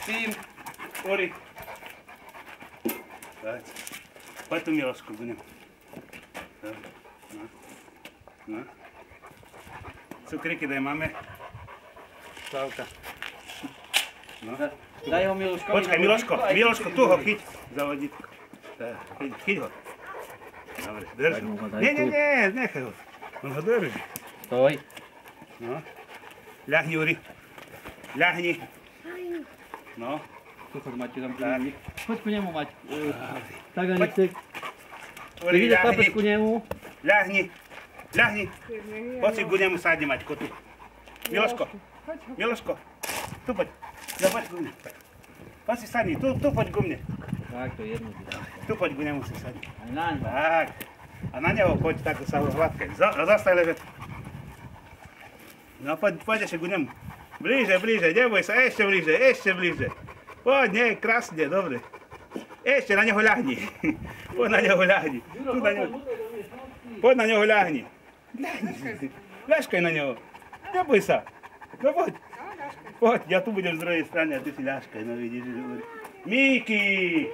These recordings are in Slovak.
Syn, Ori. Poď tu, Milošku, budem. No. Cukríky daj máme. Slavka. No. Daj ho Miloškovi. Počkaj, Miloško, tu ho chyť za vodítko. Chyť ho. Dobre, drž ho. Nie, nechaj ho. On ho drží. Stoj. No. Ľahni, Uri. Ľahni. No. Tu choď, Maťo, tam ku nemu. Choď ku nemu, Maťo. Tak a nech Uri, ide chlapec ku nemu. Ľahni. Poď si ku nemu sadni, Maťko, tu. Miloško. Tu poď. Ja poď ku mne. Poď si sadni, tu poď ku mne. Tak, to je jedno. Tu poď ku nemu si sadni. Aj na ňu. Tak. A na neho poď takto sa ho hladkaj. Zostaj ležať. No poď ešte ku nemu. Blíže, neboj sa, ešte blíže. Poď, nie, krásne, dobre. Ešte na neho ľahni. Poď na neho ľahni. Poď na neho ľahni. Ľaškaj na neho. Neboj sa. No poď. Poď, ja tu budem z druhej strany a ty si ľaškaj. No vidíš, Miki!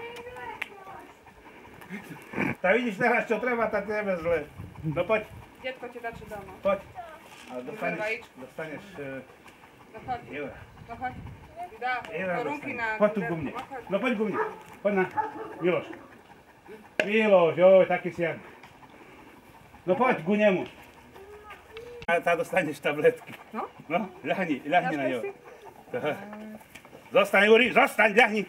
Tak vidíš teraz, čo treba, tak tebe zle. No poď. Detko ti dá čo doma. Poď. A dostaneš eura. No choď. Dá korunky na... Poď tu ku mne. No poď ku mne. Poď na. Miloš, joj, taký si jak. No poď ku nemu. A tá dostaneš tabletky. No? No, ľahni na ňo. Zostaň, Uri, ľahni.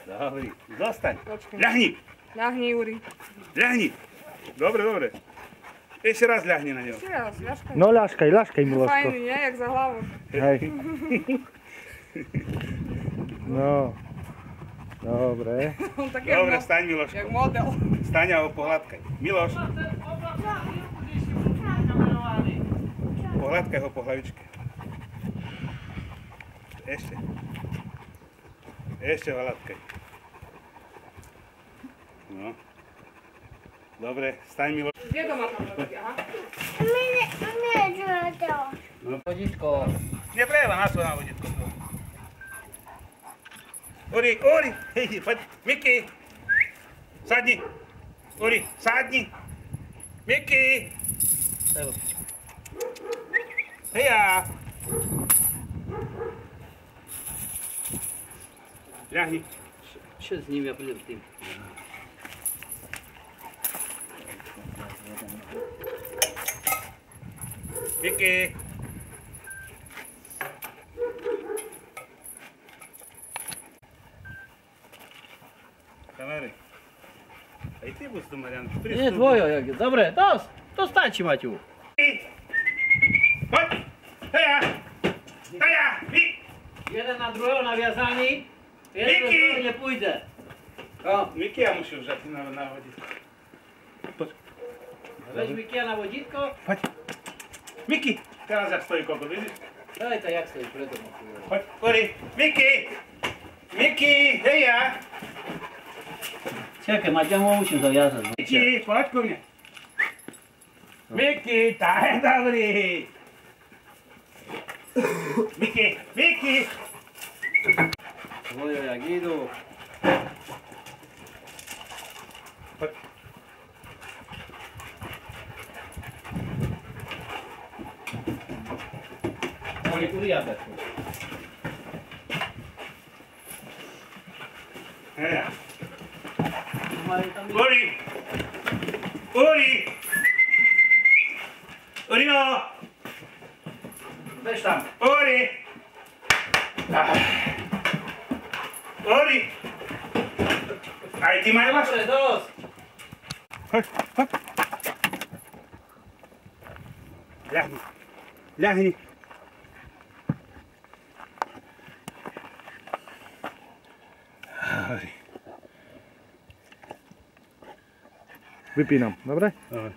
Dobrý, zostaň. Ľahni. Ľahni, Uri. Ľahni. Dobre. Ešte raz ľahni na ňo. Ešte raz, ľaškaj. No ľaškaj, Miloško. Fajný, nie? Jak za hlavu. Hej. No. Dobre. Dobre, staň, Miloško. Jak model. Staň a ho pohľadkaj. Miloš. Pohľadkaj ho po hlavičke. Ešte ho hľadkaj. No. Dobre, staň, Miloš. Kde doma tam robí, aha? Vodítko. Netreba na vodítko. Uri, hej, poď, Miki. Sadni. Uri, sadni. Miki. Heja. Ľahni. Čo s ním, ja pôjdem s tým. Miki. Kamery. Aj ty budeš tu, Marian. Nie, tvojo, dobre, to stačí, Maťu. Poď. Heja. Vy. Jeden na druhého naviazaný, jeden do druhého nepôjde. Miki, ja musím vžať na vodítko. Poď. Veď Mikia na vodítko. Poď. Miki. Teraz jak stojí koľko, vidíš? Daj to, jak stojí predo. Poď, Uri. Miki, heja. Čakaj, Maťa, musím zaviazať. Miki, poď ku mne. Miki, tá je dobrý. Miki. Tvojo, jak idú. Poď. Oni kuriabe. Heja. Uri! Urino! Bež tam. Uri! Aj ty majú vás? Dobre, dosť. Hoď. Ľahni. Vypínam, dobre? Dobre.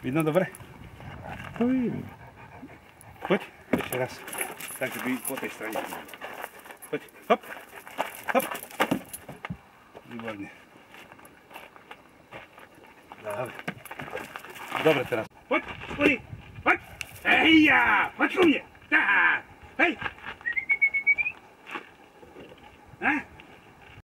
Vidno dobre? To vidím. Poď, ešte raz. Tak by po tej strane. Poď, hop. Výborne. Dobre teraz. Poď, Uri, poď. Hejja, poď ku mne.